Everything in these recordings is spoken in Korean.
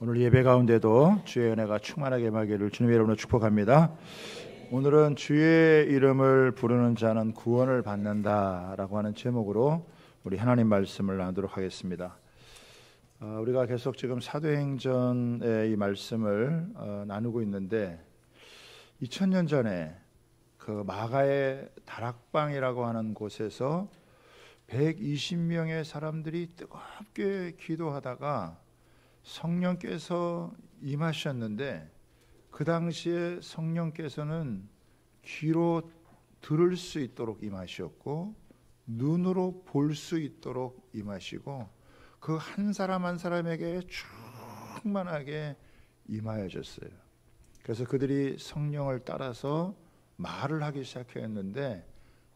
오늘 예배 가운데도 주의 은혜가 충만하게 임하기를 주님의 이름으로 축복합니다. 오늘은 주의 이름을 부르는 자는 구원을 받는다라고 하는 제목으로 우리 하나님 말씀을 나누도록 하겠습니다. 우리가 계속 지금 사도행전의 이 말씀을 나누고 있는데 2000년 전에 그 마가의 다락방이라고 하는 곳에서 120명의 사람들이 뜨겁게 기도하다가 성령께서 임하셨는데 그 당시에 성령께서는 귀로 들을 수 있도록 임하셨고 눈으로 볼 수 있도록 임하시고 그 한 사람 한 사람에게 충만하게 임하여졌어요. 그래서 그들이 성령을 따라서 말을 하기 시작했는데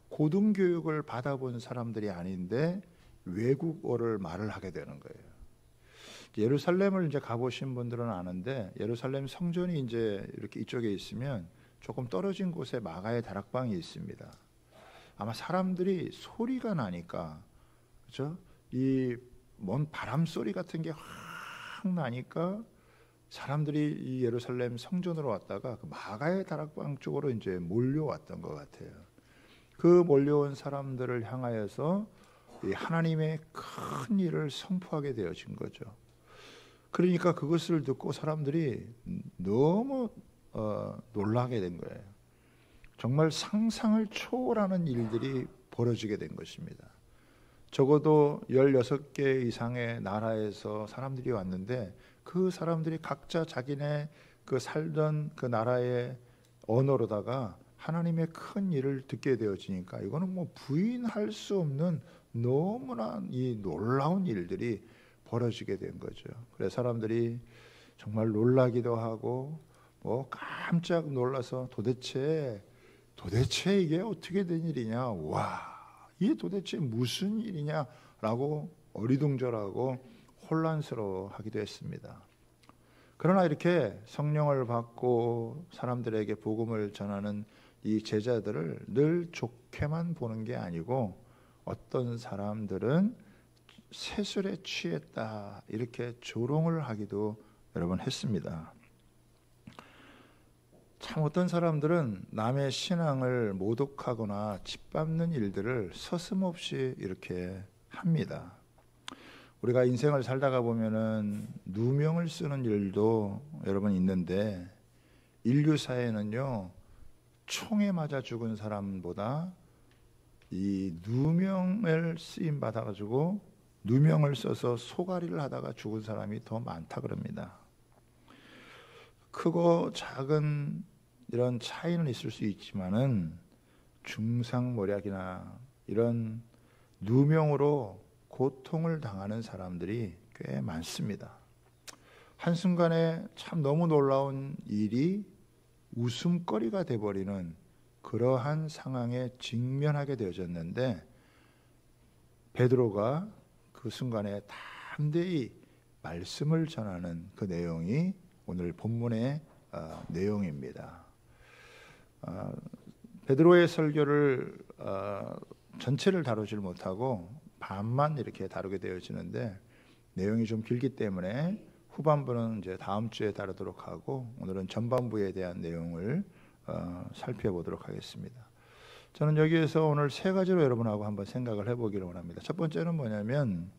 고등교육을 받아본 사람들이 아닌데 외국어를 말을 하게 되는 거예요. 예루살렘을 이제 가보신 분들은 아는데 예루살렘 성전이 이제 이렇게 이쪽에 있으면 조금 떨어진 곳에 마가의 다락방이 있습니다. 아마 사람들이 소리가 나니까, 그렇죠? 이 먼 바람 소리 같은 게 확 나니까 사람들이 이 예루살렘 성전으로 왔다가 그 마가의 다락방 쪽으로 이제 몰려왔던 것 같아요. 그 몰려온 사람들을 향하여서 이 하나님의 큰 일을 선포하게 되어진 거죠. 그러니까 그것을 듣고 사람들이 너무 놀라게 된 거예요. 정말 상상을 초월하는 일들이 벌어지게 된 것입니다. 적어도 16개 이상의 나라에서 사람들이 왔는데 그 사람들이 각자 자기네 그 살던 그 나라의 언어로다가 하나님의 큰 일을 듣게 되어지니까 이거는 뭐 부인할 수 없는 너무나 이 놀라운 일들이 벌어지게 된 거죠. 그래서 사람들이 정말 놀라기도 하고 뭐 깜짝 놀라서 도대체 이게 어떻게 된 일이냐, 와, 이게 도대체 무슨 일이냐라고 어리둥절하고 혼란스러워하기도 했습니다. 그러나 이렇게 성령을 받고 사람들에게 복음을 전하는 이 제자들을 늘 좋게만 보는 게 아니고 어떤 사람들은 세술에 취했다 이렇게 조롱을 하기도 여러분 했습니다. 참 어떤 사람들은 남의 신앙을 모독하거나 짓밟는 일들을 서슴없이 이렇게 합니다. 우리가 인생을 살다가 보면은 누명을 쓰는 일도 여러분 있는데 인류사에는요 총에 맞아 죽은 사람보다 이 누명을 쓰임 받아가지고 누명을 써서 소가리를 하다가 죽은 사람이 더 많다 그럽니다. 크고 작은 이런 차이는 있을 수 있지만은 중상모략이나 이런 누명으로 고통을 당하는 사람들이 꽤 많습니다. 한순간에 참 너무 놀라운 일이 웃음거리가 돼버리는 그러한 상황에 직면하게 되어졌는데 베드로가 그 순간에 담대히 말씀을 전하는 그 내용이 오늘 본문의 내용입니다. 베드로의 설교를 전체를 다루질 못하고 반만 이렇게 다루게 되어지는데 내용이 좀 길기 때문에 후반부는 이제 다음 주에 다루도록 하고 오늘은 전반부에 대한 내용을 살펴보도록 하겠습니다. 저는 여기에서 오늘 세 가지로 여러분하고 한번 생각을 해보기를 원합니다. 첫 번째는 뭐냐면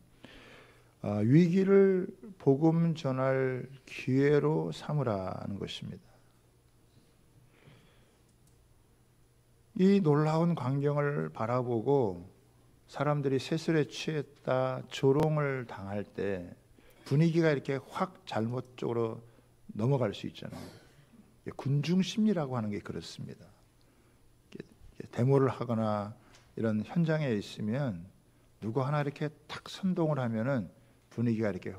위기를 복음 전할 기회로 삼으라는 것입니다. 이 놀라운 광경을 바라보고 사람들이 세술에 취했다 조롱을 당할 때 분위기가 이렇게 확 잘못 쪽으로 넘어갈 수 있잖아요. 군중심리라고 하는 게 그렇습니다. 데모를 하거나 이런 현장에 있으면 누구 하나 이렇게 탁 선동을 하면은 분위기가 이렇게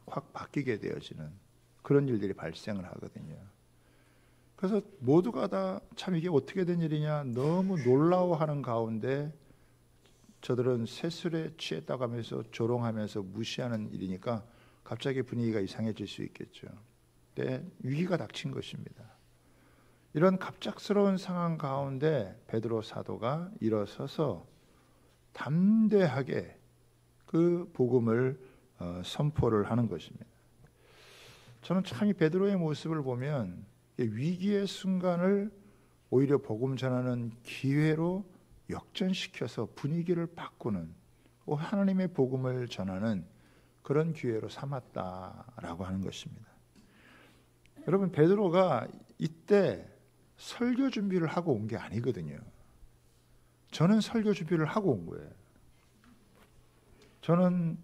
확 바뀌게 되어지는 그런 일들이 발생을 하거든요. 그래서 모두가 다 참 이게 어떻게 된 일이냐 너무 놀라워하는 가운데 저들은 세술에 취했다고 하면서 조롱하면서 무시하는 일이니까 갑자기 분위기가 이상해질 수 있겠죠. 근데 위기가 닥친 것입니다. 이런 갑작스러운 상황 가운데 베드로 사도가 일어서서 담대하게 그 복음을 선포를 하는 것입니다. 저는 참 이 베드로의 모습을 보면 위기의 순간을 오히려 복음 전하는 기회로 역전시켜서 분위기를 바꾸는, 하나님의 복음을 전하는 그런 기회로 삼았다라고 하는 것입니다. 여러분, 베드로가 이때 설교 준비를 하고 온 게 아니거든요. 저는 설교 준비를 하고 온 거예요. 저는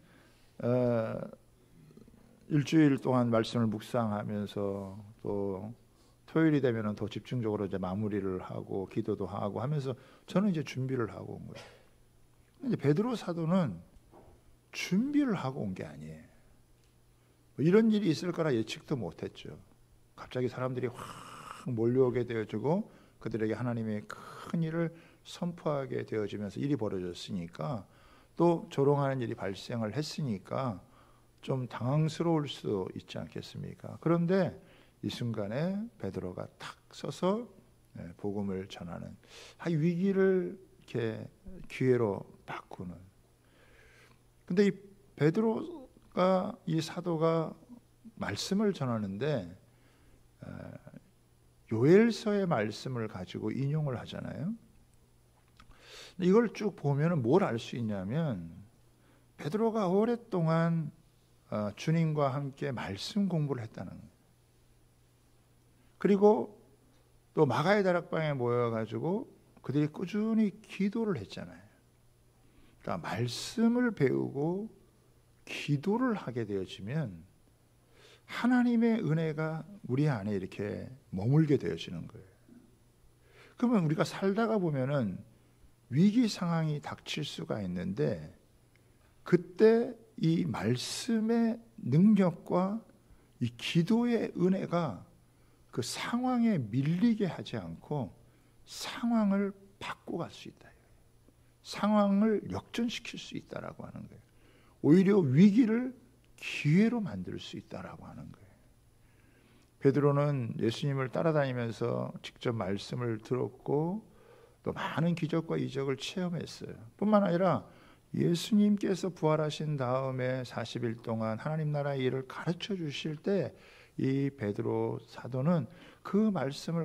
일주일 동안 말씀을 묵상하면서 또 토요일이 되면 더 집중적으로 이제 마무리를 하고 기도도 하고 하면서 저는 이제 준비를 하고 온 거예요. 이제 베드로 사도는 준비를 하고 온 게 아니에요. 이런 일이 있을 거라 예측도 못했죠. 갑자기 사람들이 확 몰려오게 되어지고 그들에게 하나님의 큰 일을 선포하게 되어지면서 일이 벌어졌으니까, 또 조롱하는 일이 발생을 했으니까 좀 당황스러울 수도 있지 않겠습니까? 그런데 이 순간에 베드로가 탁 서서 복음을 전하는, 위기를 이렇게 기회로 바꾸는. 근데 이 베드로가, 이 사도가 말씀을 전하는데 요엘서의 말씀을 가지고 인용을 하잖아요. 이걸 쭉 보면 뭘 알 수 있냐면, 베드로가 오랫동안 주님과 함께 말씀 공부를 했다는 거예요. 그리고 또 마가의 다락방에 모여가지고 그들이 꾸준히 기도를 했잖아요. 그러니까 말씀을 배우고 기도를 하게 되어지면 하나님의 은혜가 우리 안에 이렇게 머물게 되어지는 거예요. 그러면 우리가 살다가 보면은 위기 상황이 닥칠 수가 있는데, 그때 이 말씀의 능력과 이 기도의 은혜가 그 상황에 밀리게 하지 않고 상황을 바꿔갈 수 있다. 상황을 역전시킬 수 있다라고 하는 거예요. 오히려 위기를 기회로 만들 수 있다라고 하는 거예요. 베드로는 예수님을 따라다니면서 직접 말씀을 들었고 또 많은 기적과 이적을 체험했어요. 뿐만 아니라 예수님께서 부활하신 다음에 40일 동안 하나님 나라의 일을 가르쳐 주실 때 이 베드로 사도는 그 말씀을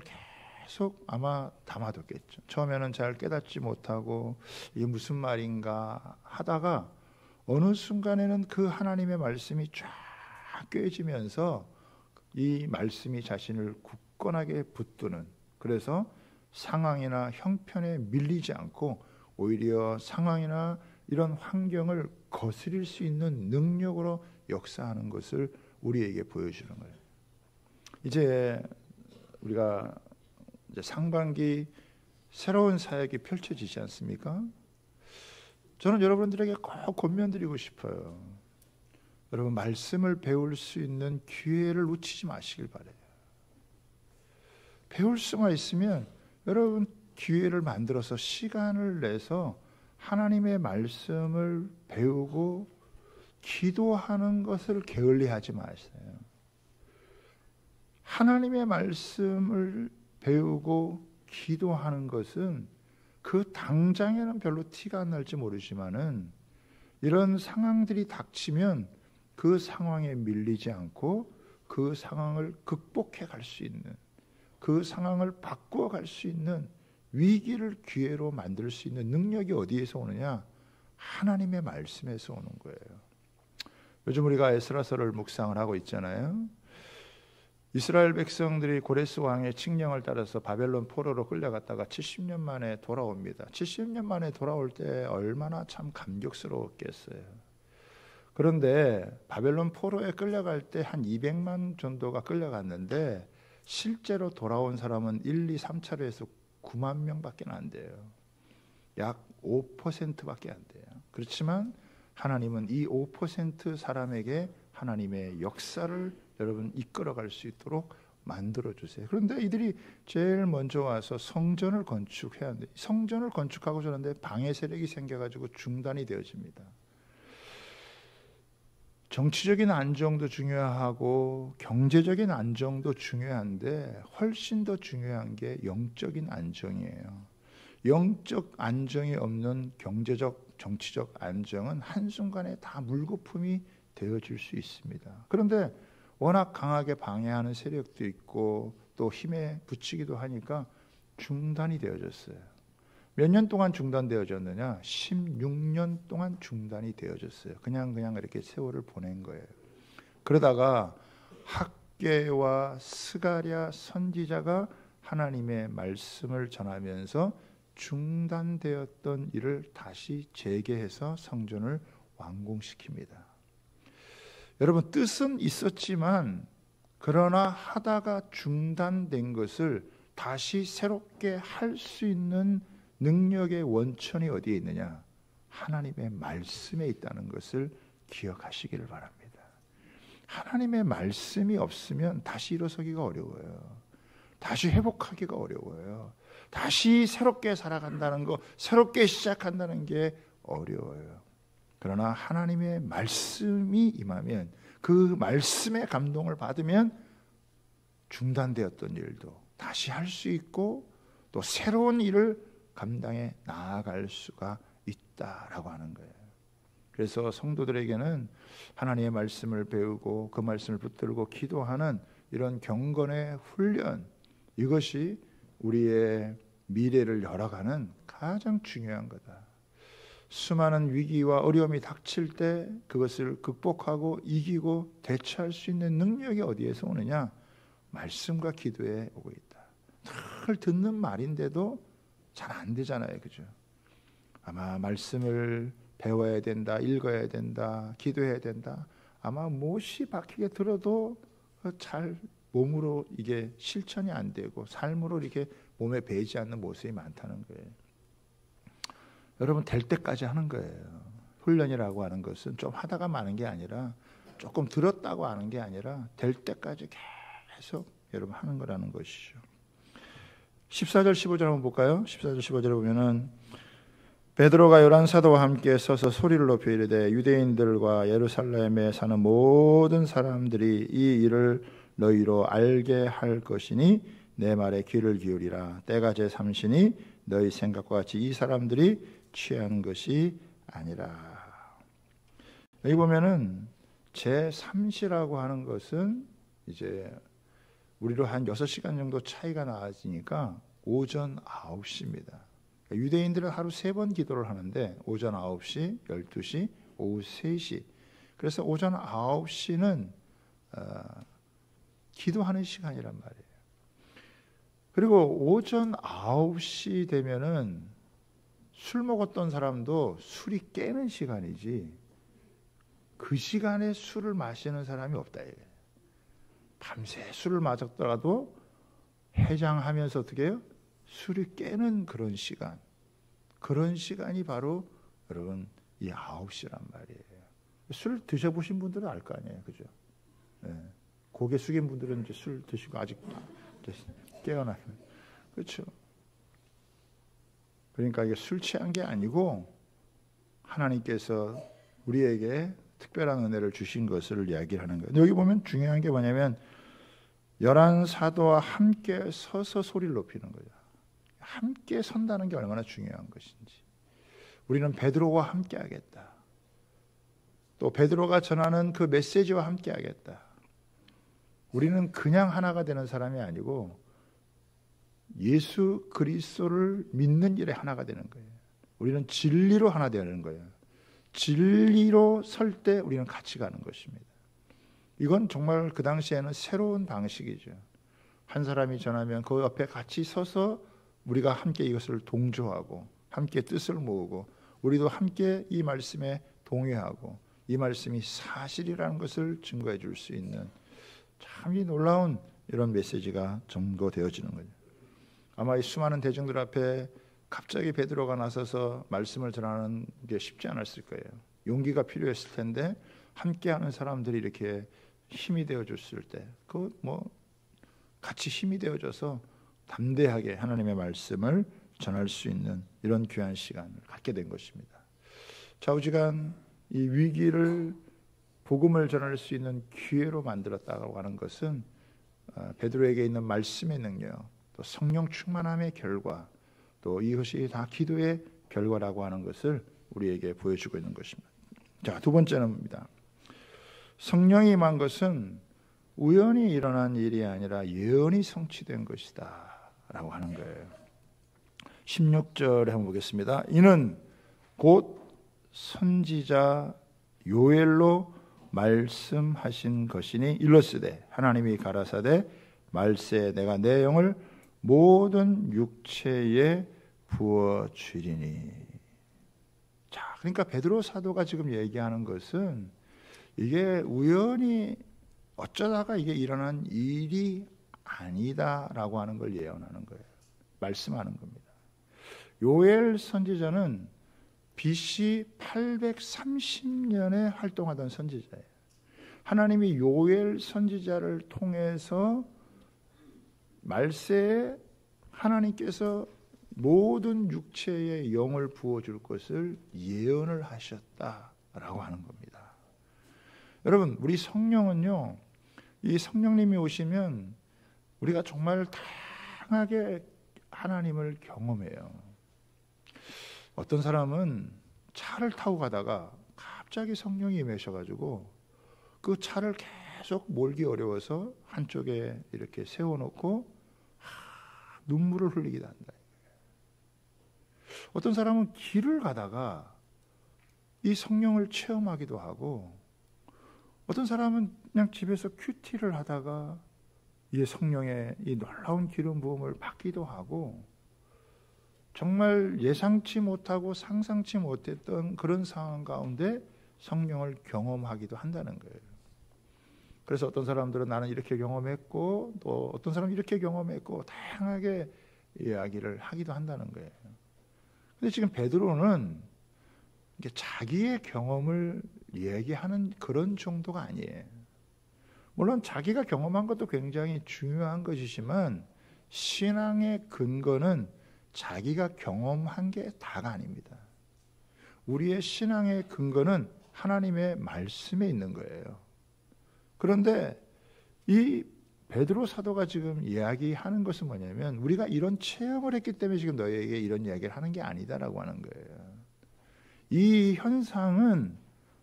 계속 아마 담아뒀겠죠. 처음에는 잘 깨닫지 못하고 이게 무슨 말인가 하다가 어느 순간에는 그 하나님의 말씀이 쫙 꿰지면서 이 말씀이 자신을 굳건하게 붙드는, 그래서 상황이나 형편에 밀리지 않고 오히려 상황이나 이런 환경을 거스릴 수 있는 능력으로 역사하는 것을 우리에게 보여주는 거예요. 이제 우리가 이제 상반기 새로운 사역이 펼쳐지지 않습니까? 저는 여러분들에게 꼭 권면드리고 싶어요. 여러분, 말씀을 배울 수 있는 기회를 놓치지 마시길 바라요. 배울 수가 있으면 여러분 기회를 만들어서 시간을 내서 하나님의 말씀을 배우고 기도하는 것을 게을리하지 마세요. 하나님의 말씀을 배우고 기도하는 것은 그 당장에는 별로 티가 안 날지 모르지만은 이런 상황들이 닥치면 그 상황에 밀리지 않고 그 상황을 극복해 갈 수 있는, 그 상황을 바꾸어 갈 수 있는, 위기를 기회로 만들 수 있는 능력이 어디에서 오느냐? 하나님의 말씀에서 오는 거예요. 요즘 우리가 에스라서를 묵상을 하고 있잖아요. 이스라엘 백성들이 고레스 왕의 칙령을 따라서 바벨론 포로로 끌려갔다가 70년 만에 돌아옵니다. 70년 만에 돌아올 때 얼마나 참 감격스러웠겠어요. 그런데 바벨론 포로에 끌려갈 때 한 200만 정도가 끌려갔는데 실제로 돌아온 사람은 1, 2, 3차로 해서 9만 명밖에 안 돼요. 약 5%밖에 안 돼요. 그렇지만 하나님은 이 5% 사람에게 하나님의 역사를 여러분 이끌어갈 수 있도록 만들어주세요. 그런데 이들이 제일 먼저 와서 성전을 건축해야 하는데, 성전을 건축하고 저런데 방해 세력이 생겨가지고 중단이 되어집니다. 정치적인 안정도 중요하고 경제적인 안정도 중요한데 훨씬 더 중요한 게 영적인 안정이에요. 영적 안정이 없는 경제적, 정치적 안정은 한순간에 다 물거품이 되어질 수 있습니다. 그런데 워낙 강하게 방해하는 세력도 있고 또 힘에 붙이기도 하니까 중단이 되어졌어요. 몇 년 동안 중단되어졌느냐? 16년 동안 중단이 되어졌어요. 그냥 이렇게 세월을 보낸 거예요. 그러다가 학개와 스가랴 선지자가 하나님의 말씀을 전하면서 중단되었던 일을 다시 재개해서 성전을 완공시킵니다. 여러분, 뜻은 있었지만 그러나 하다가 중단된 것을 다시 새롭게 할 수 있는 능력의 원천이 어디에 있느냐? 하나님의 말씀에 있다는 것을 기억하시기를 바랍니다. 하나님의 말씀이 없으면 다시 일어서기가 어려워요. 다시 회복하기가 어려워요. 다시 새롭게 살아간다는 거, 새롭게 시작한다는 게 어려워요. 그러나 하나님의 말씀이 임하면, 그 말씀의 감동을 받으면 중단되었던 일도 다시 할 수 있고 또 새로운 일을 감당해 나아갈 수가 있다라고 하는 거예요. 그래서 성도들에게는 하나님의 말씀을 배우고 그 말씀을 붙들고 기도하는 이런 경건의 훈련, 이것이 우리의 미래를 열어가는 가장 중요한 거다. 수많은 위기와 어려움이 닥칠 때 그것을 극복하고 이기고 대처할 수 있는 능력이 어디에서 오느냐? 말씀과 기도에 오고 있다. 늘 듣는 말인데도 잘 안 되잖아요, 그죠? 아마 말씀을 배워야 된다, 읽어야 된다, 기도해야 된다. 아마 못이 박히게 들어도 잘 몸으로 이게 실천이 안 되고 삶으로 이렇게 몸에 배이지 않는 모습이 많다는 거예요. 여러분, 될 때까지 하는 거예요. 훈련이라고 하는 것은 좀 하다가 마는 게 아니라, 조금 들었다고 하는 게 아니라 될 때까지 계속 여러분 하는 거라는 것이죠. 14절 15절 한번 볼까요? 14절 15절에 보면은 베드로가 열한 사도와 함께 서서 소리를 높여 이르되 유대인들과 예루살렘에 사는 모든 사람들이 이 일을 너희로 알게 할 것이니 내 말에 귀를 기울이라. 때가 제3시니 너희 생각과 같이 이 사람들이 취한 것이 아니라. 여기 보면은 제3시라고 하는 것은 이제 우리로 한 6시간 정도 차이가 나지니까 오전 9시입니다. 유대인들은 하루 3번 기도를 하는데 오전 9시, 12시, 오후 3시. 그래서 오전 9시는 기도하는 시간이란 말이에요. 그리고 오전 9시 되면은 술 먹었던 사람도 술이 깨는 시간이지 그 시간에 술을 마시는 사람이 없다. 밤새 술을 마셨더라도 해장하면서 어떻게 해요? 술이 깨는 그런 시간. 그런 시간이 바로 여러분 이 9시란 말이에요. 술 드셔보신 분들은 알 거 아니에요. 그죠? 네. 고개 숙인 분들은 이제 술 드시고 아직 깨어나요. 그렇죠? 그러니까 이게 술 취한 게 아니고 하나님께서 우리에게 특별한 은혜를 주신 것을 이야기를 하는 거예요. 여기 보면 중요한 게 뭐냐면 11사도와 함께 서서 소리를 높이는 거죠. 함께 선다는 게 얼마나 중요한 것인지. 우리는 베드로와 함께 하겠다. 또 베드로가 전하는 그 메시지와 함께 하겠다. 우리는 그냥 하나가 되는 사람이 아니고 예수 그리스도를 믿는 일에 하나가 되는 거예요. 우리는 진리로 하나 되는 거예요. 진리로 설 때 우리는 같이 가는 것입니다. 이건 정말 그 당시에는 새로운 방식이죠. 한 사람이 전하면 그 옆에 같이 서서 우리가 함께 이것을 동조하고 함께 뜻을 모으고 우리도 함께 이 말씀에 동의하고 이 말씀이 사실이라는 것을 증거해 줄 수 있는 참 이 놀라운 이런 메시지가 전거되어지는 거죠. 아마 이 수많은 대중들 앞에 갑자기 베드로가 나서서 말씀을 전하는 게 쉽지 않았을 거예요. 용기가 필요했을 텐데 함께하는 사람들이 이렇게 힘이 되어줬을 때 그 뭐 같이 힘이 되어줘서 담대하게 하나님의 말씀을 전할 수 있는 이런 귀한 시간을 갖게 된 것입니다. 좌우지간 이 위기를 복음을 전할 수 있는 기회로 만들었다고 하는 것은 베드로에게 있는 말씀의 능력, 또 성령 충만함의 결과, 또 이것이 다 기도의 결과라고 하는 것을 우리에게 보여주고 있는 것입니다. 자, 두 번째는입니다. 성령이 임한 것은 우연히 일어난 일이 아니라 예언이 성취된 것이다 라고 하는 거예요. 16절에 한번 보겠습니다. 이는 곧 선지자 요엘로 말씀하신 것이니 일러스되 하나님이 가라사대 말세 내가 내 영을 모든 육체에 부어주리니. 자, 그러니까 베드로 사도가 지금 얘기하는 것은 이게 우연히 어쩌다가 이게 일어난 일이 아니다라고 하는 걸 예언하는 거예요. 말씀하는 겁니다. 요엘 선지자는 BC 830년에 활동하던 선지자예요. 하나님이 요엘 선지자를 통해서 말세에 하나님께서 모든 육체에 영을 부어줄 것을 예언을 하셨다라고 하는 겁니다. 여러분, 우리 성령은요, 이 성령님이 오시면 우리가 정말 다양하게 하나님을 경험해요. 어떤 사람은 차를 타고 가다가 갑자기 성령이 임하셔가지고 그 차를 계속 몰기 어려워서 한쪽에 이렇게 세워놓고 눈물을 흘리기도 한다. 어떤 사람은 길을 가다가 이 성령을 체험하기도 하고, 어떤 사람은 그냥 집에서 큐티를 하다가 이 성령의 이 놀라운 기름 부음을 받기도 하고, 정말 예상치 못하고 상상치 못했던 그런 상황 가운데 성령을 경험하기도 한다는 거예요. 그래서 어떤 사람들은 나는 이렇게 경험했고, 또 어떤 사람은 이렇게 경험했고, 다양하게 이야기를 하기도 한다는 거예요. 근데 지금 베드로는 이게 자기의 경험을 얘기하는 그런 정도가 아니에요. 물론 자기가 경험한 것도 굉장히 중요한 것이지만 신앙의 근거는 자기가 경험한 게 다가 아닙니다. 우리의 신앙의 근거는 하나님의 말씀에 있는 거예요. 그런데 이 베드로 사도가 지금 이야기하는 것은 뭐냐면, 우리가 이런 체험을 했기 때문에 지금 너희에게 이런 이야기를 하는 게 아니다라고 하는 거예요. 이 현상은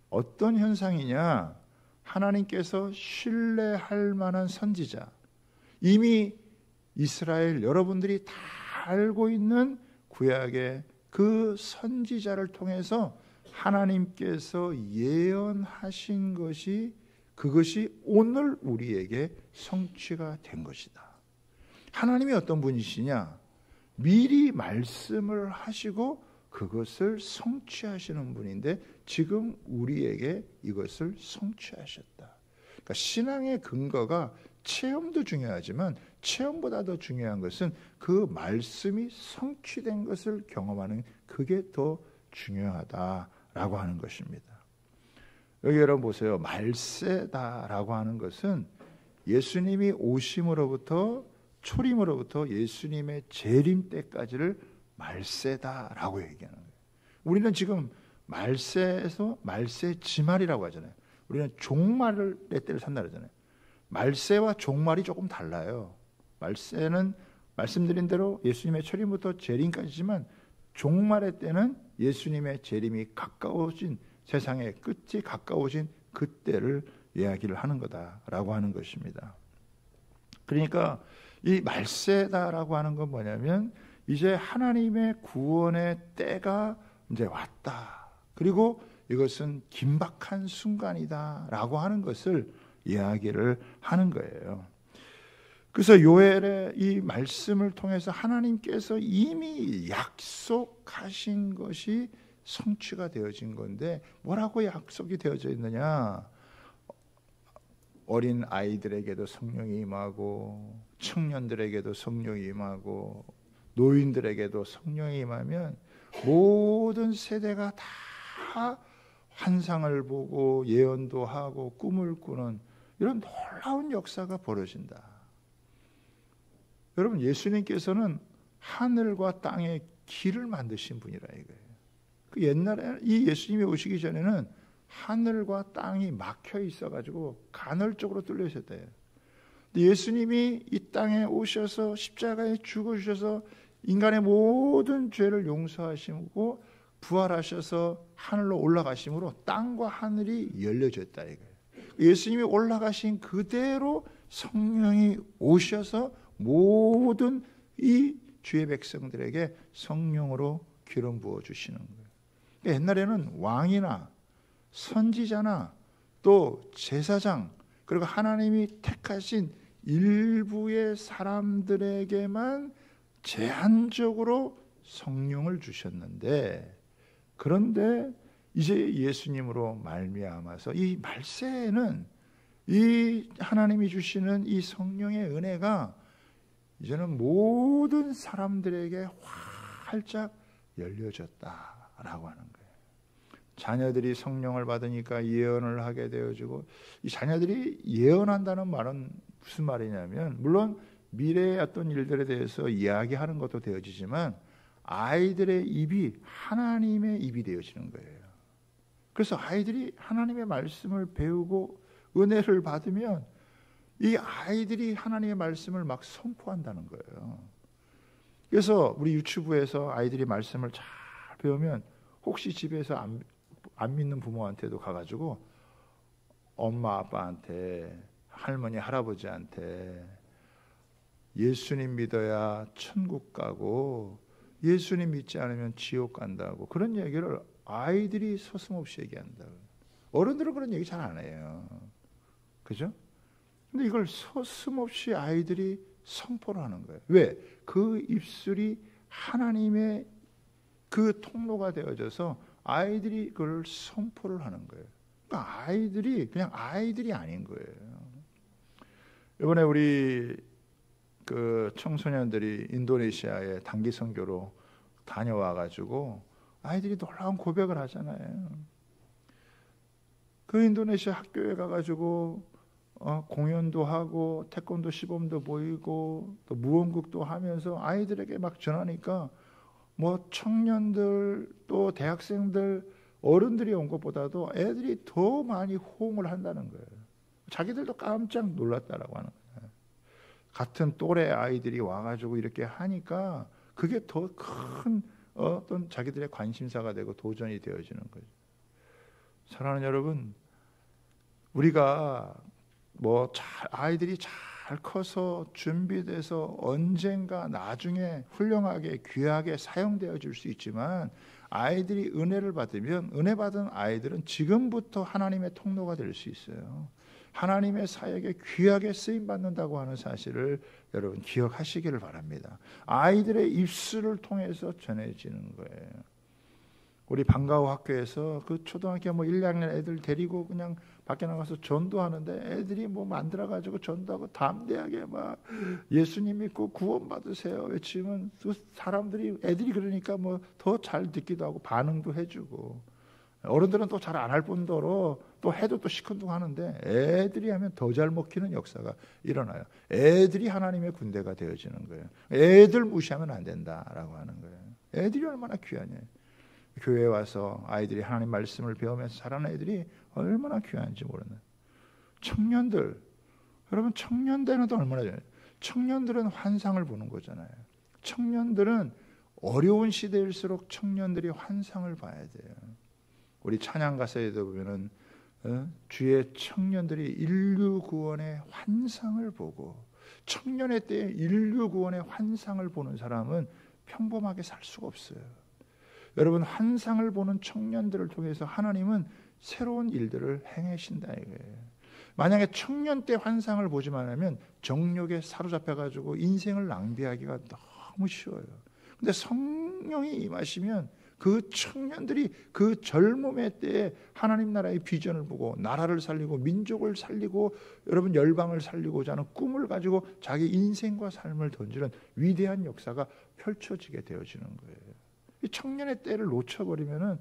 어떤 현상이냐? 하나님께서 신뢰할 만한 선지자, 이미 이스라엘 여러분들이 다 알고 있는 구약의 그 선지자를 통해서 하나님께서 예언하신 것이, 그것이 오늘 우리에게 성취가 된 것이다. 하나님이 어떤 분이시냐? 미리 말씀을 하시고 그것을 성취하시는 분인데 지금 우리에게 이것을 성취하셨다. 그러니까 신앙의 근거가 체험도 중요하지만 체험보다 더 중요한 것은 그 말씀이 성취된 것을 경험하는, 그게 더 중요하다라고 하는 것입니다. 여기 여러분 보세요. 말세다라고 하는 것은 예수님이 오심으로부터, 초림으로부터 예수님의 재림 때까지를 말세다라고 얘기하는 거예요. 우리는 지금 말세에서 말세 지말이라고 하잖아요. 우리는 종말의 때를 산다 그러잖아요. 말세와 종말이 조금 달라요. 말세는 말씀드린 대로 예수님의 초림부터 재림까지지만, 종말의 때는 예수님의 재림이 가까워진, 세상의 끝이 가까워진 그때를 이야기를 하는 거다라고 하는 것입니다. 그러니까 이 말세다라고 하는 건 뭐냐면, 이제 하나님의 구원의 때가 이제 왔다. 그리고 이것은 긴박한 순간이다라고 하는 것을 이야기를 하는 거예요. 그래서 요엘의 이 말씀을 통해서 하나님께서 이미 약속하신 것이 성취가 되어진 건데, 뭐라고 약속이 되어져 있느냐? 어린 아이들에게도 성령이 임하고, 청년들에게도 성령이 임하고, 노인들에게도 성령이 임하면 모든 세대가 다 환상을 보고 예언도 하고 꿈을 꾸는 이런 놀라운 역사가 벌어진다. 여러분, 예수님께서는 하늘과 땅의 길을 만드신 분이라 이거예요. 그 옛날에 이 예수님이 오시기 전에는 하늘과 땅이 막혀 있어가지고 간헐적으로 뚫려 있었대요. 예수님이 이 땅에 오셔서 십자가에 죽으셔서 인간의 모든 죄를 용서하시고 부활하셔서 하늘로 올라가심으로 땅과 하늘이 열려졌다 이거예요. 예수님이 올라가신 그대로 성령이 오셔서 모든 이 주의 백성들에게 성령으로 기름 부어 주시는 거예요. 옛날에는 왕이나 선지자나 또 제사장 그리고 하나님이 택하신 일부의 사람들에게만 제한적으로 성령을 주셨는데, 그런데 이제 예수님으로 말미암아서 이 말세에는 이 하나님이 주시는 이 성령의 은혜가 이제는 모든 사람들에게 활짝 열려졌다라고 하는 거예요. 자녀들이 성령을 받으니까 예언을 하게 되어지고, 이 자녀들이 예언한다는 말은 무슨 말이냐면, 물론 미래의 어떤 일들에 대해서 이야기하는 것도 되어지지만 아이들의 입이 하나님의 입이 되어지는 거예요. 그래서 아이들이 하나님의 말씀을 배우고 은혜를 받으면 이 아이들이 하나님의 말씀을 막 선포한다는 거예요. 그래서 우리 유치부에서 아이들이 말씀을 잘 배우면 혹시 집에서 안 믿는 부모한테도 가가지고 엄마 아빠한테 할머니 할아버지한테 예수님 믿어야 천국 가고 예수님 믿지 않으면 지옥 간다고, 그런 얘기를 아이들이 서슴없이 얘기한다고. 어른들은 그런 얘기 잘 안 해요. 그죠? 근데 이걸 서슴없이 아이들이 선포를 하는 거예요. 왜? 그 입술이 하나님의 그 통로가 되어져서 아이들이 그걸 선포를 하는 거예요. 그러니까 아이들이 그냥 아이들이 아닌 거예요. 이번에 우리 그 청소년들이 인도네시아에 단기 선교로 다녀와 가지고 아이들이 놀라운 고백을 하잖아요. 그 인도네시아 학교에 가 가지고 공연도 하고 태권도 시범도 보이고 또 무언극도 하면서 아이들에게 막 전하니까 뭐 청년들 또 대학생들 어른들이 온 것보다도 애들이 더 많이 호응을 한다는 거예요. 자기들도 깜짝 놀랐다라고 하는 거예요. 같은 또래 아이들이 와가지고 이렇게 하니까 그게 더 큰 어떤 자기들의 관심사가 되고 도전이 되어지는 거죠. 사랑하는 여러분, 우리가 아이들이 잘 커서 준비돼서 언젠가 나중에 훌륭하게 귀하게 사용되어 줄 수 있지만, 아이들이 은혜를 받으면 은혜 받은 아이들은 지금부터 하나님의 통로가 될 수 있어요. 하나님의 사역에 귀하게 쓰임 받는다고 하는 사실을 여러분 기억하시기를 바랍니다. 아이들의 입술을 통해서 전해지는 거예요. 우리 방과후 학교에서 그 초등학교 1, 2학년 애들 데리고 그냥 밖에 나가서 전도하는데 애들이 만들어가지고 전도하고 담대하게 막 예수님 믿고 구원 받으세요 외치면 사람들이 애들이 그러니까 더 잘 듣기도 하고 반응도 해주고, 어른들은 또 잘 안 할 뿐더러 또 해도 또 시큰둥하는데 애들이 하면 더 잘 먹히는 역사가 일어나요. 애들이 하나님의 군대가 되어지는 거예요. 애들 무시하면 안 된다라고 하는 거예요. 애들이 얼마나 귀하냐. 교회에 와서 아이들이 하나님 말씀을 배우면서 자라는 애들이 얼마나 귀한지 모르는 청년들. 여러분, 청년대는 또 얼마나 좋아요. 청년들은 환상을 보는 거잖아요. 청년들은 어려운 시대일수록 청년들이 환상을 봐야 돼요. 우리 찬양 가사에도 보면은 주의 청년들이 인류 구원의 환상을 보고, 청년의 때에 인류 구원의 환상을 보는 사람은 평범하게 살 수가 없어요. 여러분, 환상을 보는 청년들을 통해서 하나님은 새로운 일들을 행하신다 이거예요. 만약에 청년 때 환상을 보지만 하면 정욕에 사로잡혀가지고 인생을 낭비하기가 너무 쉬워요. 근데 성령이 임하시면 그 청년들이 그 젊음의 때에 하나님 나라의 비전을 보고 나라를 살리고 민족을 살리고 여러분 열방을 살리고자 하는 꿈을 가지고 자기 인생과 삶을 던지는 위대한 역사가 펼쳐지게 되어지는 거예요. 이 청년의 때를 놓쳐버리면은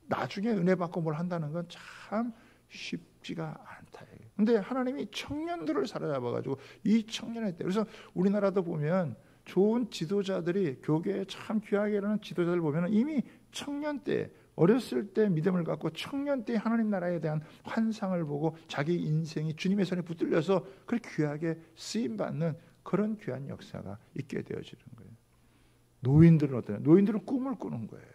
나중에 은혜 받고 뭘 한다는 건 참 쉽지가 않다. 근데 하나님이 청년들을 사로잡아가지고 이 청년의 때, 그래서 우리나라도 보면 좋은 지도자들이 교계에 참 귀하게 일하는 지도자들 보면 이미 청년 때 어렸을 때 믿음을 갖고 청년 때 하나님 나라에 대한 환상을 보고 자기 인생이 주님의 손에 붙들려서 그렇게 귀하게 쓰임받는 그런 귀한 역사가 있게 되어지는 거예요. 노인들은 어떠냐? 노인들은 꿈을 꾸는 거예요.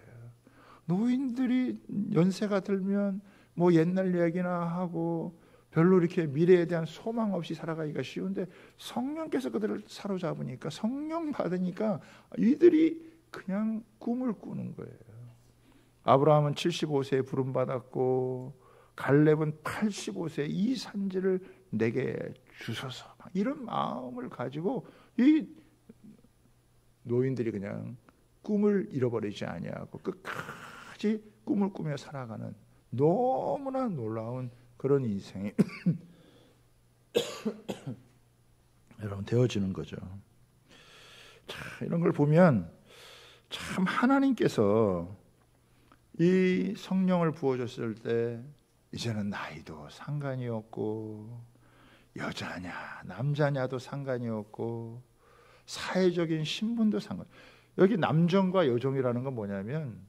노인들이 연세가 들면 뭐 옛날 이야기나 하고 별로 이렇게 미래에 대한 소망 없이 살아가기가 쉬운데 성령께서 그들을 사로잡으니까 성령 받으니까 이들이 그냥 꿈을 꾸는 거예요. 아브라함은 75세에 부름받았고 갈렙은 85세 이 산지를 내게 주소서 이런 마음을 가지고 이 노인들이 그냥 꿈을 잃어버리지 아니하고 끝까지 꿈을 꾸며 살아가는 너무나 놀라운 그런 인생이 여러분 되어지는 거죠. 자, 이런 걸 보면 참 하나님께서 이 성령을 부어줬을 때 이제는 나이도 상관이 없고 여자냐 남자냐도 상관이 없고 사회적인 신분도 상관. 여기 남정과 여종이라는 건 뭐냐면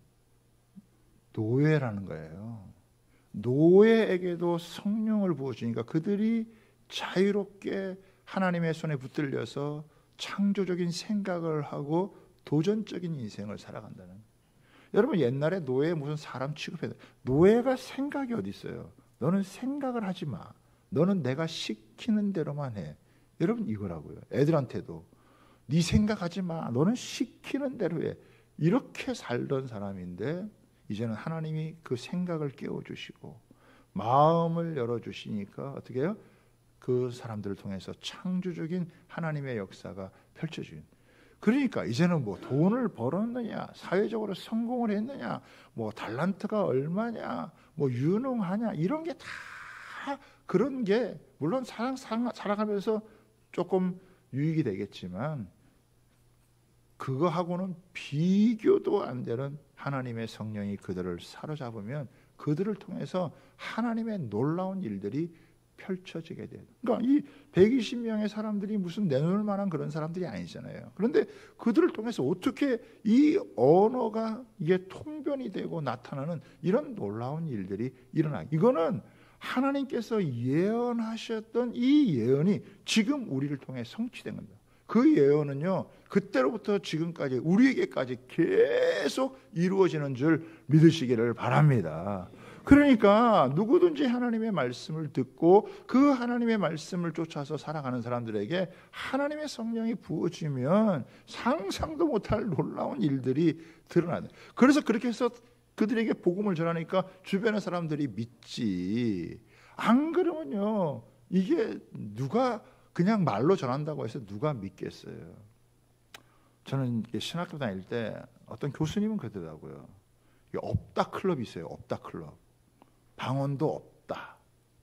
노예라는 거예요. 노예에게도 성령을 부어주니까 그들이 자유롭게 하나님의 손에 붙들려서 창조적인 생각을 하고 도전적인 인생을 살아간다는 거예요. 여러분 옛날에 노예 무슨 사람 취급해요. 노예가 생각이 어디 있어요. 너는 생각을 하지 마. 너는 내가 시키는 대로만 해. 여러분 이거라고요. 애들한테도 네 생각하지 마. 너는 시키는 대로 해. 이렇게 살던 사람인데 이제는 하나님이 그 생각을 깨워주시고 마음을 열어주시니까 어떻게 해요? 그 사람들을 통해서 창조적인 하나님의 역사가 펼쳐지는. 그러니까 이제는 뭐 돈을 벌었느냐, 사회적으로 성공을 했느냐, 뭐 달란트가 얼마냐, 뭐 유능하냐 이런 게 다 그런 게 물론 살아가면서 조금 유익이 되겠지만 그거하고는 비교도 안 되는 하나님의 성령이 그들을 사로잡으면 그들을 통해서 하나님의 놀라운 일들이 펼쳐지게 돼요. 그러니까 이 120명의 사람들이 무슨 내놓을 만한 그런 사람들이 아니잖아요. 그런데 그들을 통해서 어떻게 이 언어가 이게 통변이 되고 나타나는 이런 놀라운 일들이 일어나. 이거는 하나님께서 예언하셨던 이 예언이 지금 우리를 통해 성취된 겁니다. 그 예언은요, 그때로부터 지금까지 우리에게까지 계속 이루어지는 줄 믿으시기를 바랍니다. 그러니까 누구든지 하나님의 말씀을 듣고 그 하나님의 말씀을 쫓아서 살아가는 사람들에게 하나님의 성령이 부어지면 상상도 못할 놀라운 일들이 드러나요. 그래서 그렇게 해서 그들에게 복음을 전하니까 주변의 사람들이 믿지. 안 그러면요, 이게 누가 그냥 말로 전한다고 해서 누가 믿겠어요. 저는 신학교 다닐 때 어떤 교수님은 그러더라고요. 없다 클럽이 있어요. 없다 클럽. 방언도 없다.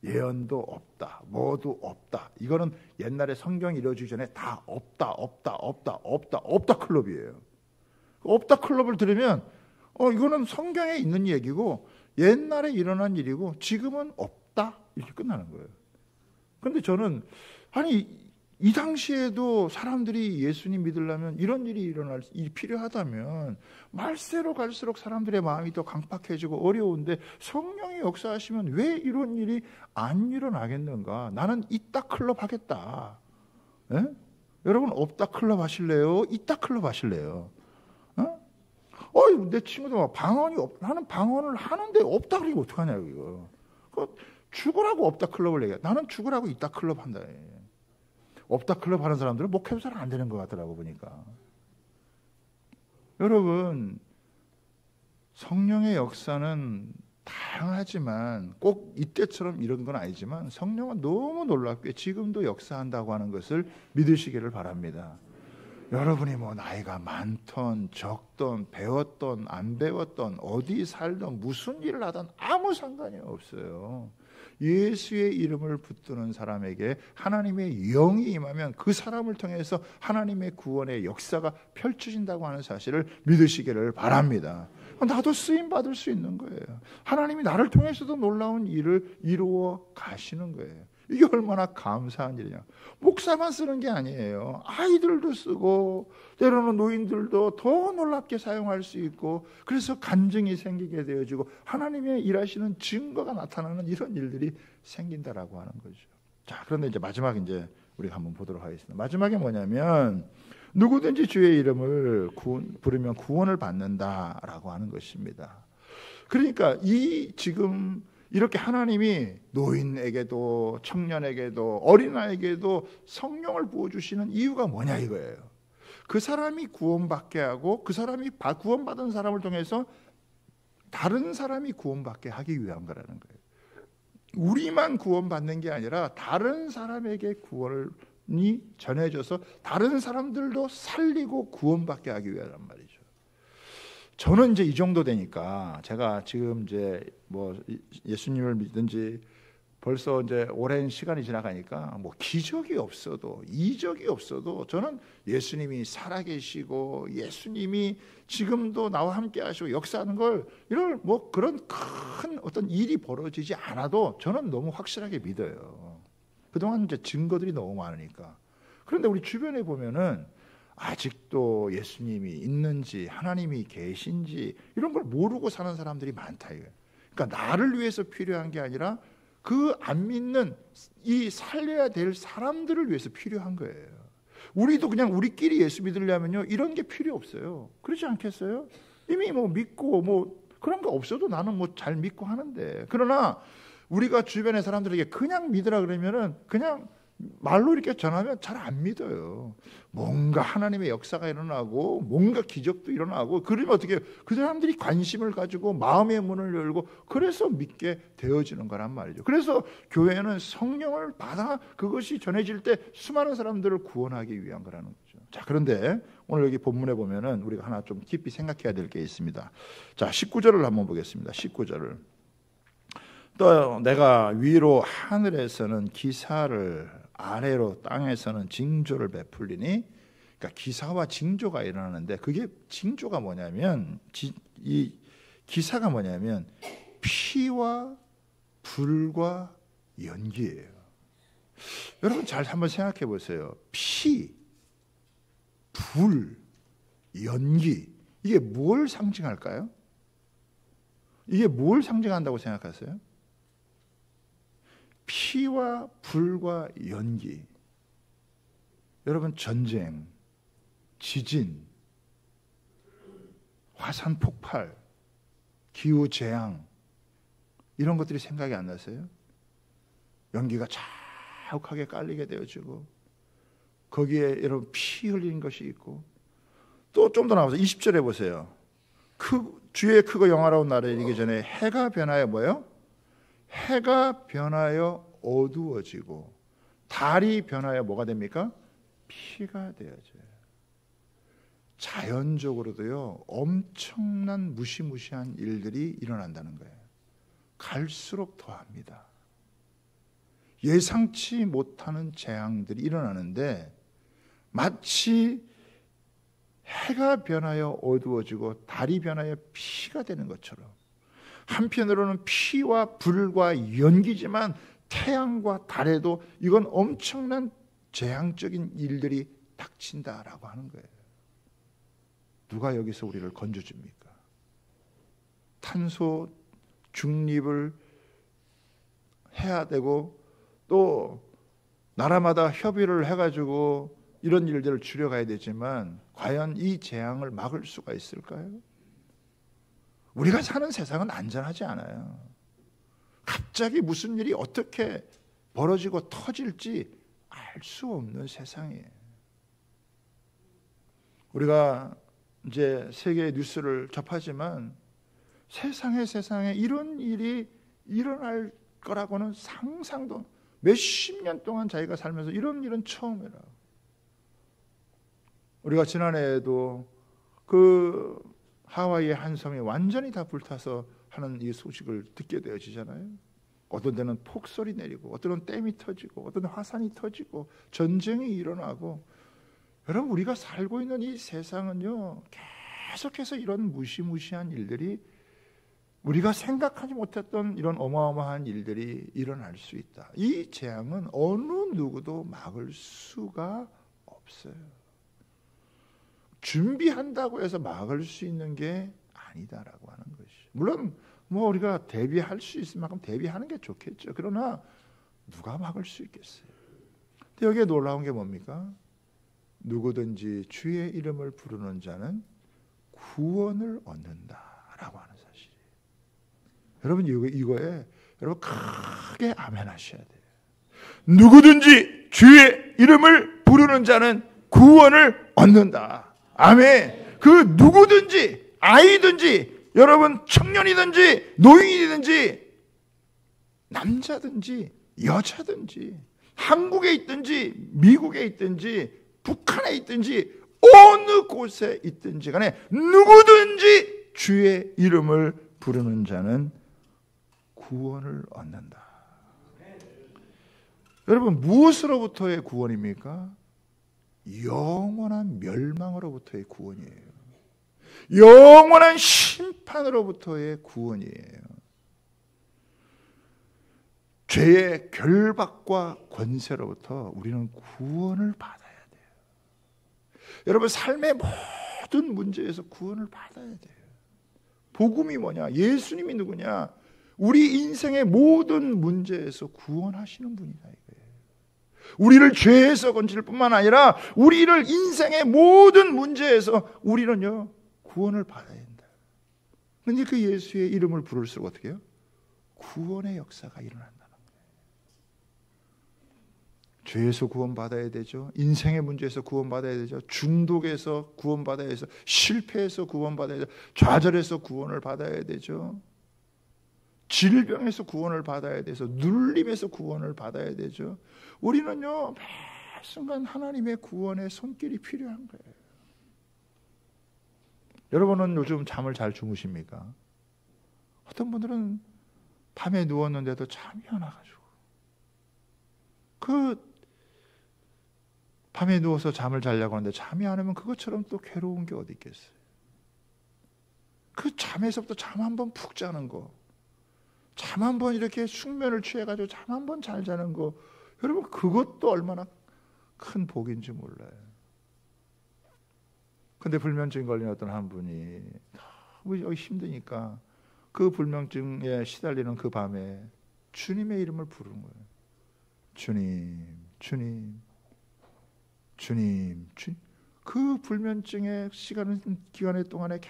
예언도 없다. 뭐도 없다. 이거는 옛날에 성경 이루어지기 전에 다 없다. 없다 클럽이에요. 없다 클럽을 들으면 이거는 성경에 있는 얘기고 옛날에 일어난 일이고 지금은 없다. 이렇게 끝나는 거예요. 그런데 저는 이 당시에도 사람들이 예수님 믿으려면 이런 일이 일어날 일이 필요하다면 말세로 갈수록 사람들의 마음이 더 강팍해지고 어려운데 성령이 역사하시면 왜 이런 일이 안 일어나겠는가? 나는 있다 클럽 하겠다. 에? 여러분 없다 클럽 하실래요? 있다 클럽 하실래요? 내 친구들 막 방언이 나는 방언을 하는데 없다 그러니까 어떡하냐고 이거. 죽으라고 없다 클럽을 얘기해. 나는 죽으라고 있다 클럽 한다. 없다 클럽 하는 사람들은 목회도 잘 안 되는 것 같더라고 보니까. 여러분 성령의 역사는 다양하지만 꼭 이때처럼 이런 건 아니지만 성령은 너무 놀랍게 지금도 역사한다고 하는 것을 믿으시기를 바랍니다. 여러분이 뭐 나이가 많던 적던 배웠던 안 배웠던 어디 살던 무슨 일을 하던 아무 상관이 없어요. 예수의 이름을 붙드는 사람에게 하나님의 영이 임하면 그 사람을 통해서 하나님의 구원의 역사가 펼쳐진다고 하는 사실을 믿으시기를 바랍니다. 나도 쓰임 받을 수 있는 거예요. 하나님이 나를 통해서도 놀라운 일을 이루어 가시는 거예요. 이게 얼마나 감사한 일이냐. 목사만 쓰는 게 아니에요. 아이들도 쓰고 때로는 노인들도 더 놀랍게 사용할 수 있고 그래서 간증이 생기게 되어지고 하나님의 일하시는 증거가 나타나는 이런 일들이 생긴다라고 하는 거죠. 자, 그런데 이제 마지막 우리가 한번 보도록 하겠습니다. 마지막에 뭐냐면 누구든지 주의 이름을 부르면 구원을 받는다라고 하는 것입니다. 그러니까 이 지금 이렇게 하나님이 노인에게도 청년에게도 어린아이에게도 성령을 부어주시는 이유가 뭐냐 이거예요. 그 사람이 구원받게 하고 그 사람이 구원받은 사람을 통해서 다른 사람이 구원받게 하기 위한 거라는 거예요. 우리만 구원받는 게 아니라 다른 사람에게 구원이 전해져서 다른 사람들도 살리고 구원받게 하기 위하단 말이죠. 저는 이제 이 정도 되니까 제가 지금 이제 뭐 예수님을 믿은지 벌써 이제 오랜 시간이 지나가니까 뭐 기적이 없어도 이적이 없어도 저는 예수님이 살아계시고 예수님이 지금도 나와 함께 하시고 역사하는 걸 이런 뭐 그런 큰 어떤 일이 벌어지지 않아도 저는 너무 확실하게 믿어요. 그동안 이제 증거들이 너무 많으니까. 그런데 우리 주변에 보면은 아직도 예수님이 있는지 하나님이 계신지 이런 걸 모르고 사는 사람들이 많다 이거예요. 그러니까 나를 위해서 필요한 게 아니라 그 안 믿는 이 살려야 될 사람들을 위해서 필요한 거예요. 우리도 그냥 우리끼리 예수 믿으려면요 이런 게 필요 없어요. 그렇지 않겠어요? 이미 뭐 믿고 뭐 그런 거 없어도 나는 뭐 잘 믿고 하는데, 그러나 우리가 주변의 사람들에게 그냥 믿으라 그러면은 그냥 말로 이렇게 전하면 잘 안 믿어요. 뭔가 하나님의 역사가 일어나고 뭔가 기적도 일어나고 그러면 어떻게 그 사람들이 관심을 가지고 마음의 문을 열고 그래서 믿게 되어지는 거란 말이죠. 그래서 교회는 성령을 받아 그것이 전해질 때 수많은 사람들을 구원하기 위한 거라는 거죠. 자, 그런데 오늘 여기 본문에 보면은 우리가 하나 좀 깊이 생각해야 될 게 있습니다. 자, 19절을 한번 보겠습니다. 19절을. 또 내가 위로 하늘에서는 기사를 아래로 땅에서는 징조를 베풀리니, 그러니까 기사와 징조가 일어나는데 그게 징조가 뭐냐면 이 기사가 뭐냐면 피와 불과 연기예요. 여러분 잘 한번 생각해 보세요. 피, 불, 연기, 이게 뭘 상징할까요? 이게 뭘 상징한다고 생각하세요? 피와 불과 연기. 여러분 전쟁, 지진, 화산 폭발, 기후 재앙 이런 것들이 생각이 안 나세요? 연기가 자욱하게 깔리게 되어지고 거기에 여러분 피 흘리는 것이 있고, 또 좀 더 나와서 20절에 보세요. 주의 크고 영화로운 날에 이르기 전에 해가 변하여 뭐예요? 해가 변하여 어두워지고 달이 변하여 뭐가 됩니까? 피가 되어져요. 자연적으로도요 엄청난 무시무시한 일들이 일어난다는 거예요. 갈수록 더합니다. 예상치 못하는 재앙들이 일어나는데 마치 해가 변하여 어두워지고 달이 변하여 피가 되는 것처럼, 한편으로는 피와 불과 연기지만 태양과 달에도 이건 엄청난 재앙적인 일들이 닥친다라고 하는 거예요. 누가 여기서 우리를 건져줍니까? 탄소 중립을 해야 되고 또 나라마다 협의를 해가지고 이런 일들을 줄여가야 되지만 과연 이 재앙을 막을 수가 있을까요? 우리가 사는 세상은 안전하지 않아요. 갑자기 무슨 일이 어떻게 벌어지고 터질지 알 수 없는 세상이에요. 우리가 이제 세계 뉴스를 접하지만 세상에 이런 일이 일어날 거라고는 상상도, 몇십 년 동안 자기가 살면서 이런 일은 처음이라. 우리가 지난해에도 그 하와이의 한 섬이 완전히 다 불타서 하는 이 소식을 듣게 되어지잖아요. 어떤 데는 폭설이 내리고 어떤 데는 댐이 터지고 어떤 데는 화산이 터지고 전쟁이 일어나고, 여러분 우리가 살고 있는 이 세상은요 계속해서 이런 무시무시한 일들이, 우리가 생각하지 못했던 이런 어마어마한 일들이 일어날 수 있다. 이 재앙은 어느 누구도 막을 수가 없어요. 준비한다고 해서 막을 수 있는 게 아니다라고 하는 것이. 물론 뭐 우리가 대비할 수 있을 만큼 대비하는 게 좋겠죠. 그러나 누가 막을 수 있겠어요? 근데 여기에 놀라운 게 뭡니까? 누구든지 주의 이름을 부르는 자는 구원을 얻는다라고 하는 사실이에요. 여러분 이거에 여러분 크게 아멘 하셔야 돼요. 누구든지 주의 이름을 부르는 자는 구원을 얻는다. 아멘. 그 누구든지, 아이든지, 여러분 청년이든지 노인이든지 남자든지 여자든지 한국에 있든지 미국에 있든지 북한에 있든지 어느 곳에 있든지 간에 누구든지 주의 이름을 부르는 자는 구원을 얻는다. 여러분 무엇으로부터의 구원입니까? 영원한 멸망으로부터의 구원이에요. 영원한 심판으로부터의 구원이에요. 죄의 결박과 권세로부터 우리는 구원을 받아야 돼요. 여러분 삶의 모든 문제에서 구원을 받아야 돼요. 복음이 뭐냐? 예수님이 누구냐? 우리 인생의 모든 문제에서 구원하시는 분이다 이거예요. 우리를 죄에서 건질 뿐만 아니라 우리를 인생의 모든 문제에서 우리는요 구원을 받아야 된다. 그런데 그 예수의 이름을 부를수록 어떻게 해요? 구원의 역사가 일어난다는 거예요. 죄에서 구원받아야 되죠. 인생의 문제에서 구원받아야 되죠. 중독에서 구원받아야 되죠. 실패에서 구원받아야 되죠. 좌절에서 구원을 받아야 되죠. 질병에서 구원을 받아야 돼서 눌림에서 구원을 받아야 되죠. 우리는요 매 순간 하나님의 구원의 손길이 필요한 거예요. 여러분은 요즘 잠을 잘 주무십니까? 어떤 분들은 밤에 누웠는데도 잠이 안 와가지고 그 밤에 누워서 잠을 자려고 하는데 잠이 안 오면 그것처럼 또 괴로운 게 어디 있겠어요. 그 잠에서부터 잠 한번 푹 자는 거, 잠 한번 이렇게 숙면을 취해가지고 잠 한번 잘 자는 거, 여러분 그것도 얼마나 큰 복인지 몰라요. 근데 불면증 걸린 어떤 한 분이 너무 여기 힘드니까 그 불면증에 시달리는 그 밤에 주님의 이름을 부르는 거예요. 주님, 주님, 주님, 주님. 그 불면증의 기간 동안에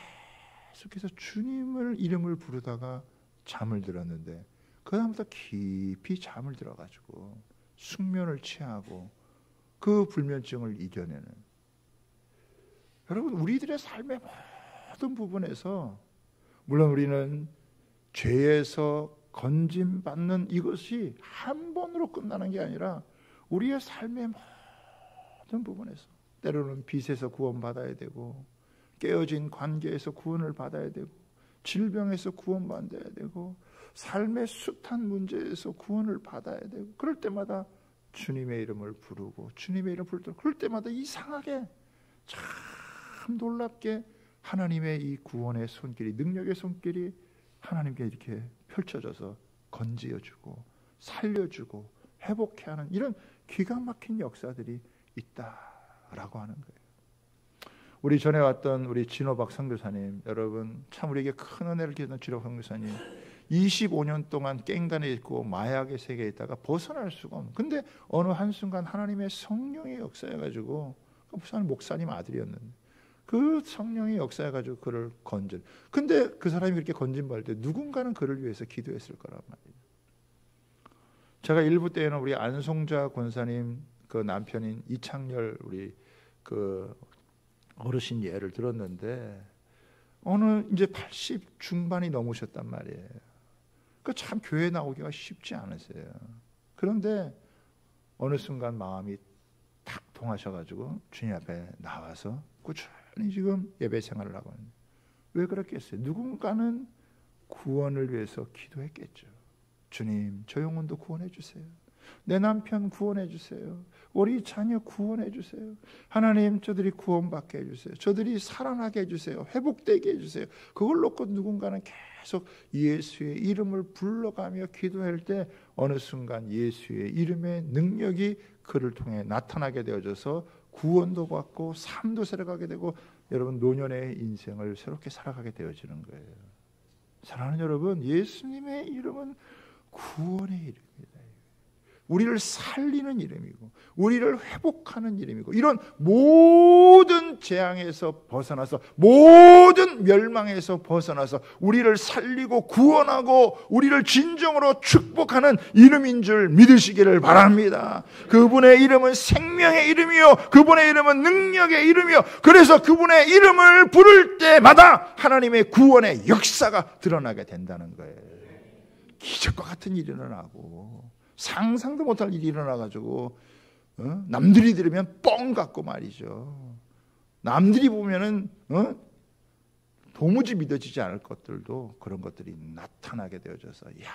계속해서 주님을 이름을 부르다가 잠을 들었는데 그 다음부터 깊이 잠을 들어가지고 숙면을 취하고 그 불면증을 이겨내는, 여러분 우리들의 삶의 모든 부분에서 물론 우리는 죄에서 건짐받는 이것이 한 번으로 끝나는 게 아니라 우리의 삶의 모든 부분에서 때로는 빚에서 구원받아야 되고 깨어진 관계에서 구원을 받아야 되고 질병에서 구원받아야 되고 삶의 숱한 문제에서 구원을 받아야 되고, 그럴 때마다 주님의 이름을 부르고 주님의 이름을 부를 때 그럴 때마다 이상하게 참 놀랍게 하나님의 이 구원의 손길이, 능력의 손길이 하나님께 이렇게 펼쳐져서 건지어주고 살려주고 회복해 하는 이런 기가 막힌 역사들이 있다라고 하는 거예요. 우리 전에 왔던 우리 진호박 선교사님, 여러분 참 우리에게 큰 은혜를 주는 진호박 선교사님, 25년 동안 깽단에 있고 마약의 세계에 있다가 벗어날 수가 없는, 근데 어느 한순간 하나님의 성령의 역사해가지고, 목사님 아들이었는데 그 성령의 역사해가지고 그를 건진, 근데 그 사람이 그렇게 건진받을 때 누군가는 그를 위해서 기도했을 거란 말이에요. 제가 일부 때에는 우리 안송자 권사님 그 남편인 이창열 우리 그 어르신 예를 들었는데 어느 이제 80 중반이 넘으셨단 말이에요. 그 참 교회 나오기가 쉽지 않으세요. 그런데 어느 순간 마음이 탁 통하셔가지고 주님 앞에 나와서 꾸준히 지금 예배 생활을 하고 있는데, 왜 그랬겠어요? 누군가는 구원을 위해서 기도했겠죠. 주님, 저 영혼도 구원해 주세요. 내 남편 구원해 주세요. 우리 자녀 구원해 주세요. 하나님, 저들이 구원받게 해주세요. 저들이 살아나게 해주세요. 회복되게 해주세요. 그걸 놓고 누군가는 계속 예수의 이름을 불러가며 기도할 때 어느 순간 예수의 이름의 능력이 그를 통해 나타나게 되어져서 구원도 받고 삶도 살아가게 되고, 여러분 노년의 인생을 새롭게 살아가게 되어지는 거예요. 사랑하는 여러분, 예수님의 이름은 구원의 이름입니다. 우리를 살리는 이름이고 우리를 회복하는 이름이고 이런 모든 재앙에서 벗어나서 모든 멸망에서 벗어나서 우리를 살리고 구원하고 우리를 진정으로 축복하는 이름인 줄 믿으시기를 바랍니다. 그분의 이름은 생명의 이름이요 그분의 이름은 능력의 이름이요 그래서 그분의 이름을 부를 때마다 하나님의 구원의 역사가 드러나게 된다는 거예요. 기적과 같은 일이 일어나고 상상도 못할 일이 일어나가지고 남들이 들으면 뻥 같고 말이죠. 남들이 보면은 도무지 믿어지지 않을 것들도 그런 것들이 나타나게 되어져서 야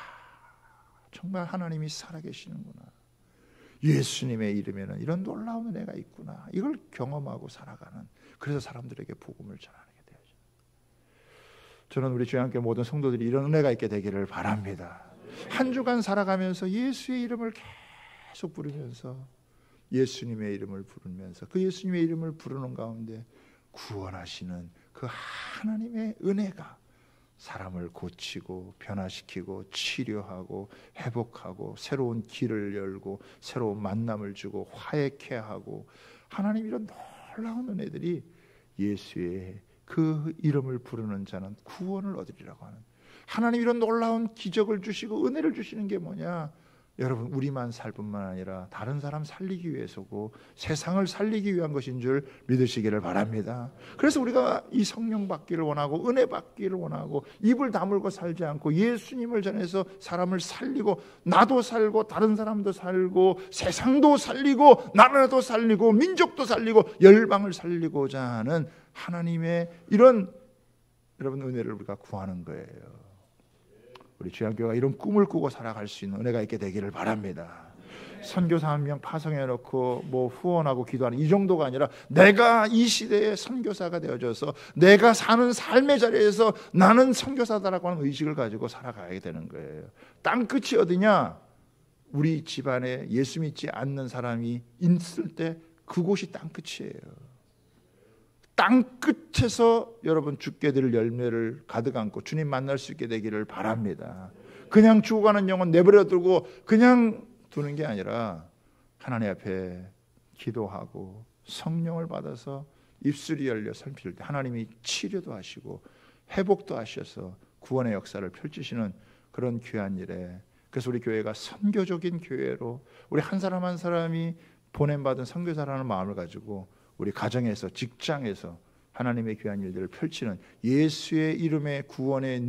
정말 하나님이 살아계시는구나. 예수님의 이름에는 이런 놀라운 은혜가 있구나. 이걸 경험하고 살아가는 그래서 사람들에게 복음을 전하게 되어져. 저는 우리 주님께 모든 성도들이 이런 은혜가 있게 되기를 바랍니다. 한 주간 살아가면서 예수의 이름을 계속 부르면서 예수님의 이름을 부르면서 그 예수님의 이름을 부르는 가운데 구원하시는 그 하나님의 은혜가 사람을 고치고 변화시키고 치료하고 회복하고 새로운 길을 열고 새로운 만남을 주고 화해케 하고 하나님 이런 놀라운 은혜들이 예수의 그 이름을 부르는 자는 구원을 얻으리라고 하는 하나님 이런 놀라운 기적을 주시고 은혜를 주시는 게 뭐냐? 여러분 우리만 살 뿐만 아니라 다른 사람 살리기 위해서고 세상을 살리기 위한 것인 줄 믿으시기를 바랍니다. 그래서 우리가 이 성령 받기를 원하고 은혜 받기를 원하고 입을 다물고 살지 않고 예수님을 전해서 사람을 살리고 나도 살고 다른 사람도 살고 세상도 살리고 나라도 살리고 민족도 살리고 열방을 살리고자 하는 하나님의 이런 여러분 은혜를 우리가 구하는 거예요. 우리 주양교회가 이런 꿈을 꾸고 살아갈 수 있는 은혜가 있게 되기를 바랍니다. 선교사 한 명 파송해 놓고 뭐 후원하고 기도하는 이 정도가 아니라 내가 이 시대의 선교사가 되어져서 내가 사는 삶의 자리에서 나는 선교사다라고 하는 의식을 가지고 살아가야 되는 거예요. 땅끝이 어디냐? 우리 집안에 예수 믿지 않는 사람이 있을 때 그곳이 땅끝이에요. 땅끝에서 여러분 죽게 될 열매를 가득 안고 주님 만날 수 있게 되기를 바랍니다. 그냥 죽어가는 영혼 내버려 두고 그냥 두는 게 아니라 하나님 앞에 기도하고 성령을 받아서 입술이 열려 살필 때 하나님이 치료도 하시고 회복도 하셔서 구원의 역사를 펼치시는 그런 귀한 일에 그래서 우리 교회가 선교적인 교회로 우리 한 사람 한 사람이 보냄받은 선교사라는 마음을 가지고 우리 가정에서 직장에서 하나님의 귀한 일들을 펼치는 예수의 이름의 구원의